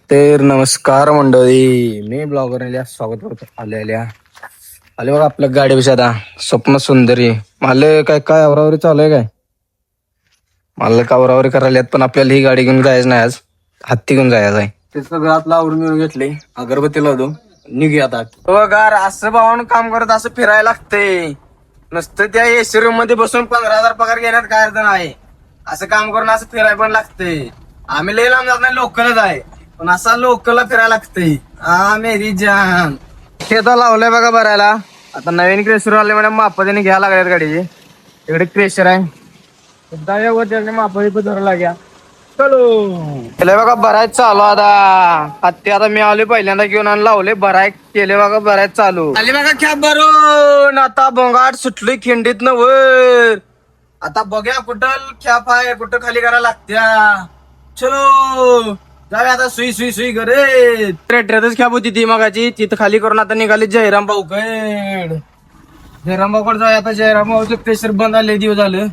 तर नमस्कार मंडळी, मी ब्लॉगर स्वागत करतो. आले बघा आपल्या गाडीपेक्षा आता स्वप्न सुंदरी मला काय काय आवरावरी चालू आहे काय मला आवरावरी करायला पण आपल्याला ही गाडी घेऊन जायचं नाही. आज हत्ती घेऊन जायचं आहे. ते सगळं आतला आवरून घेऊन घेतले, अगरबत्ती लावतो, निघूया आता. गार असं भावानं काम करत असं फिरायला लागते. नुसतं त्या एसी रूम मध्ये बसून 15,000 पगार घेण्यात काय अर्थ नाही. असं काम करून असं फिरायला पण लागते. आम्ही लय लांब जात नाही, लोकलच आहे, पण असा लोकलला फिरायला लागते. मेरी जान शेता लावलंय बघा भरायला. आता नवीन क्रेशर आले मॅडम, माप त्याने घ्यायला लागल्यात गाडीची. इकडे क्रेशर आहे, माप धरायला लाग्या. चलो बघा भरायच चालू. आता हत्ती आता मी आले पहिल्यांदा घेऊन आणि लावले भराय केले बघा. भरायच चालू आले बघा कॅब भरून. आता बोंगाट सुटली खिंडीत न वर. आता बघ्या कुठं कॅप आहे, कुठं खाली करायला लागत्या. चलो जाऊया आता. सुई सुई सुई करे ट्रेटरच कॅप होती ती मगाची, तिथं खाली करून आता निघाली जयराम भाऊकड. जयराम भाऊकड जाऊया आता. जयराम भाऊचं प्रेशर बंद आले दिवस झालं.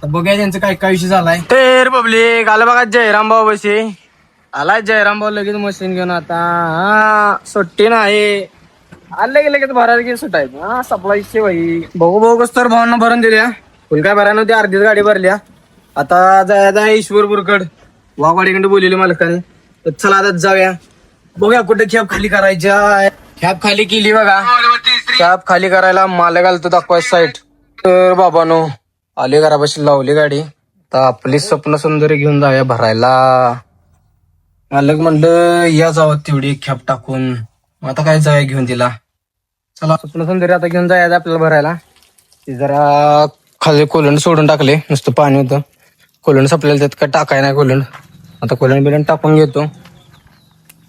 बघूया त्यांचं काय काय विषय झालाय. तर पब्लिक आलं बघा जयराम भाऊ बशी आलाय. जयराम भाऊ लगेच मशीन घेऊन आता सुट्टी नाही. आले की लगेच भरायला गेलं सुटायचं. सप्लायचे भाई बघू बघू कस तर भावांना भरून दिल्या. फुल काय भरायला नव्हती, अर्धीच गाडी भरल्या. आता जायचं ईश्वरपूरकड. वाघवाडीकडे बोललेली मालकाने. तर चला आता जाऊया, बघूया कुठे कॅब खाली करायच्या. कॅब खाली केली बघा. कॅब खाली करायला मालक आलतो दाखवायचं साईट. तर बाबानो आले घरापाशी, लावली गाडी. आता आपली स्वप्न सुंदरी घेऊन जाऊया भरायला. मालक म्हणलं या जावं तेवढी कॅब टाकून. आता काय जाऊया घेऊन तिला. चला स्वप्न सुंदरी आता घेऊन जायचं आपल्याला भरायला. ती जरा खाली कोलंड सोडून टाकले, नुसतं पाणी होतं. कोलंड संपलेलं, त्यात काय टाकाय नाही कोलंड. आता कोलंड बिलंड टाकून घेतो,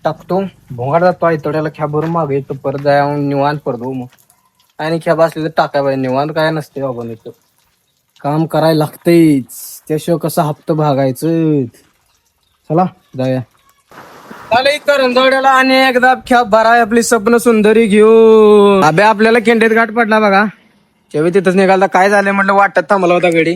टाकतो. भोंगाड जातो आयतोड्याला कॅब भरून मागे येतो. परत जाय निवांत पडतो. मग आणि कॅब असली तर टाकाय पाहिजे, निवांत काय नसते बाबा. येतो काम करायला लागतेच, त्याशिवाय कसं हप्ता भागायचं. चला जाऊया. करंजवड्याला आणि एकदा कॅब भराय आपली स्वप्न सुंदरी घेऊन. अबे आपल्याला केंडीत घाट पडला बघा. तेव्हा तिथंच निघाला. काय झालं म्हटलं, वाटत थांबला होता गाडी.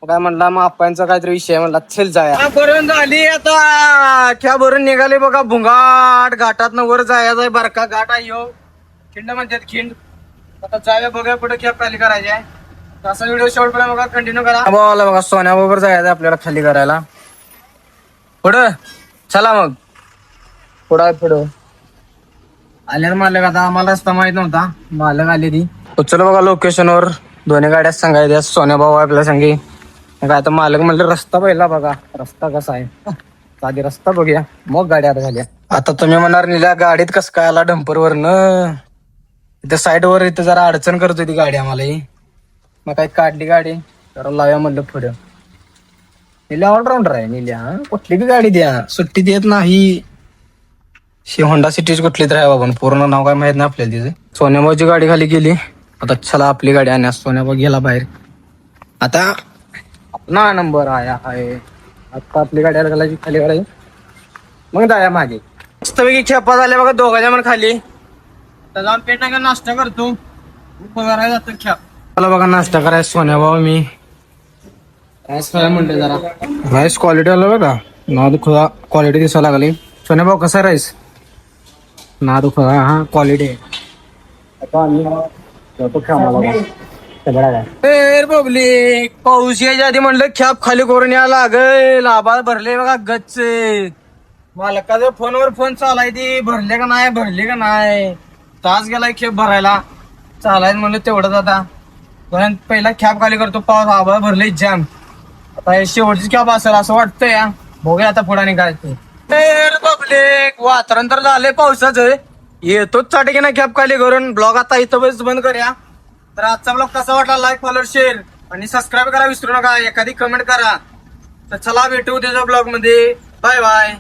काय म्हणला मग आप्पांचा काहीतरी विषय म्हणला, चल जाया. भरून झाली आता. कॅब भरून निघाले बघा. भुंगाट घाटात वर जायचं. बारका घाट आहे ह्यो, खिंड म्हणतात खिंड. आता जाऊया बघा कुठे कॅब खाली करायची आहे. असा व्हिडिओ शेवट पर्यंत बघा, कंटिन्यू करा. बघा सोन्या बरोबर जायचं आपल्याला खाली करायला. पुढं चला मग. पुढं आल्या मालक. आता आम्हाला रस्ता माहित नव्हता, मालक आली ती. चला बघा लोकेशनवर दोन्ही गाड्या सांगायच्या. सोन्या भाऊ आपल्याला सांगे काय तर. मालक म्हणलं रस्ता पहिला बघा, रस्ता कसा आहे आधी रस्ता बघूया, मग गाड्या आता झाल्या. आता तुम्ही म्हणणार निल्या गाडीत कसं काय आला डंपरवर न. इथं साईड वर इथं जरा अडचण करत होती गाडी आम्हाला. मग काय काढली गाडी, जरा लाव्या म्हणलं पुढं. निल्या ऑलराऊंडर आहे निल्या. कुठली बी गाडी द्या, सुट्टी देत नाही. होंडा सिटीज कुठली तर आहे बाबा, पूर्ण नाव काय माहित नाही आपल्याला तिथे. सोन्याभाऊची गाडी खाली गेली. आता चला आपली गाडी आणण्यास. सोन्याभाऊ गेला बाहेर. आता ना नंबर आहे. आता आपली गाडी घालायची खाली गाडी, मग जाया मागे. मस्तपैकी खेपा झाल्या बघा दोघांच्या पण खाली. आता जाऊन पेट नाही नाश्ता करतो, जातो खेप. चला बघा नाश्ता करायचं. सोन्याभाऊ मी राईस खायला म्हणते, जरा राईस क्वालिटी आलं बघा. ना दुखा क्वालिटी दिसायला लागली. सोन्याभाऊ कसा राईस ना दुखा. हा क्वालिटी आहे. आता आम्ही पब्लिक पाऊस यायच्या आधी म्हणलं कॅब खाली करून या लागेल. आभाळ भरले बघा गच्च. मालकाचा फोनवर फोन चालाय ती, भरले का नाही भरले का नाही. तास गेलाय खेप भरायला. चालायचं म्हणलं तेवढंच. आता पहिला कॅब खाली करतो. पाऊस आभाळ भरले जाम. आता हे शेवटची कॅब असेल असं वाटतंय. या बघूया आता पुढे निघायचं. पब्लिक वातावरण तर झालंय पावसाचं. येतोच चाटे ना कॅब खाली करून. ब्लॉग आता इथं बंद करूया. तर आजचा ब्लॉग कसा वाटला, लाईक फॉलो शेअर आणि सबस्क्राईब करा विसरू नका. एखादी कमेंट करा. तर चला भेटू उद्याच्या ब्लॉग मध्ये. Bye bye.